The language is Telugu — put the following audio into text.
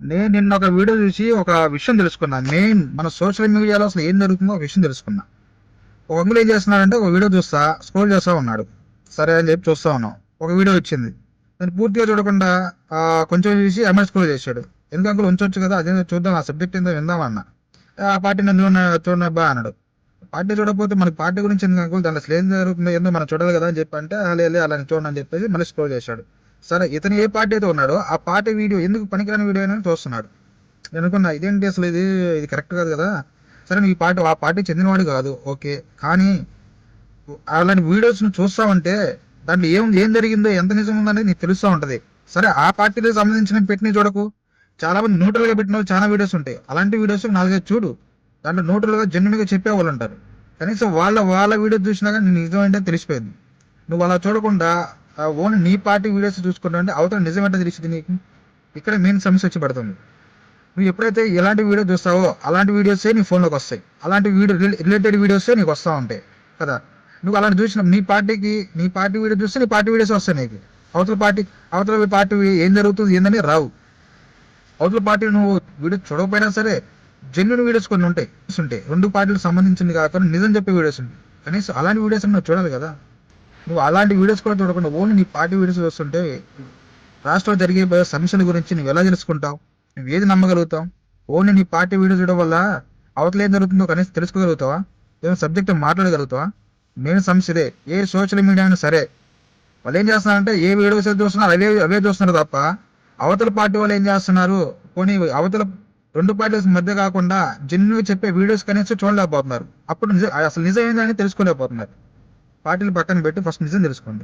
నేను నిన్న ఒక వీడియో చూసి ఒక విషయం తెలుసుకున్నా. మెయిన్ మన సోషల్ మీడియాలో అసలు ఏం జరుగుతుందో ఒక విషయం తెలుసుకున్నా. ఒక అంకుల్ ఏం చేస్తున్నాడంటే ఒక వీడియో చూస్తా స్క్రోల్ చేస్తా ఉన్నాడు. సరే అని చెప్పి చూస్తా ఉన్నాం. ఒక వీడియో వచ్చింది. దాన్ని పూర్తిగా చూడకుండా కొంచెం చూసి ఎంఐ స్క్రోల్ చేశాడు. ఎందుకు అంకుల్ ఉంచొచ్చు కదా, అదే చూద్దాం, ఆ సబ్జెక్ట్ ఏందో విందామన్నా. ఆ పార్టీ నన్ను చూడబ్బా అన్నాడు. పార్టీ చూడకపోతే మనకి పార్టీ గురించి ఎందుకు అంకుల్, దాంట్లో అసలు ఏం జరుగుతుందో ఏందో మనం చూడాలి కదా అని చెప్పి అంటే, లేదు అలా చూడండి అని చెప్పేసి మళ్ళీ స్క్రోల్ చేశాడు. సరే ఇతను ఏ పార్టీ అయితే ఉన్నాడో ఆ పార్టీ వీడియో ఎందుకు పనికిరాని వీడియో అని చూస్తున్నాడు. నేను అనుకున్నా ఇదేంటి అసలు, ఇది కరెక్ట్ కాదు కదా. సరే నువ్వు ఆ పార్టీ చెందినవాడు కాదు, ఓకే. కానీ అలాంటి వీడియోస్ను చూస్తామంటే దాంట్లో ఏం జరిగిందో ఎంత నిజం ఉందనేది నీకు తెలుస్తూ ఉంటుంది. సరే ఆ పార్టీకి సంబంధించిన పెట్టిన చూడకు, చాలా మంది న్యూట్రల్గా పెట్టిన చాలా వీడియోస్ ఉంటాయి. అలాంటి వీడియోస్ నాలుగైదు చూడు, దాంట్లో న్యూట్రల్గా జెన్యున్గా చెప్పే వాళ్ళు ఉంటారు. కనీసం వాళ్ళ వీడియో చూసినా కానీ నిజం ఏంటో తెలిసిపోయింది. నువ్వు అలా చూడకుండా ఓన్లీ నీ పార్టీ వీడియోస్ చూసుకుంటా అంటే అవతల నిజం ఏంటో తెలిసింది నీకు. ఇక్కడ మెయిన్ సమస్య వచ్చి పడుతుంది. నువ్వు ఎప్పుడైతే ఎలాంటి వీడియో చూస్తావో అలాంటి వీడియోసే నీ ఫోన్లోకి వస్తాయి. అలాంటి వీడియో రిలేటెడ్ వీడియోసే నీకు వస్తూ ఉంటాయి కదా. నువ్వు అలాంటి చూసిన నీ పార్టీ వీడియో చూస్తే నీ పార్టీ వీడియోస్ వస్తాయి నీకు. అవతల పార్టీ ఏం జరుగుతుంది ఏందని రావు. అవతల పార్టీ నువ్వు వీడియో చూడకపోయినా సరే జెన్యున్ వీడియోస్ కొన్ని ఉంటాయి. రెండు పార్టీలకు సంబంధించింది కాకుండా నిజం చెప్పే వీడియోస్ ఉంటాయి. కనీసం అలాంటి వీడియోస్ నువ్వు చూడాలి కదా. నువ్వు అలాంటి వీడియోస్ కూడా చూడకుండా ఓన్లీ నీ పార్టీ వీడియోస్ చూస్తుంటే రాష్ట్రంలో జరిగే సమస్యల గురించి నువ్వు ఎలా తెలుసుకుంటావు, నువ్వు ఏది నమ్మగలుగుతావు? ఓన్లీ నీ పార్టీ వీడియో చూడడం వల్ల అవతల ఏం జరుగుతుందో కనీసం తెలుసుకోగలుగుతావా? ఏదైనా సబ్జెక్ట్ మాట్లాడగలుగుతావా? మెయిన్ సమస్య ఇదే. ఏ సోషల్ మీడియా అయినా సరే వాళ్ళు ఏం చేస్తున్నారంటే ఏ వీడియోస్ చూస్తున్నారు అవే చూస్తున్నారు తప్ప అవతల పార్టీ వాళ్ళు ఏం చేస్తున్నారు, పోనీ అవతల రెండు పార్టీల మధ్య కాకుండా జెన్యున్గా చెప్పే వీడియోస్ కనీసం చూడలేకపోతున్నారు. అప్పుడు అసలు నిజం ఏంటని తెలుసుకోలేకపోతున్నారు. పార్టీలు పక్కన పెట్టి ఫస్ట్ నిజం తెలుసుకోండి.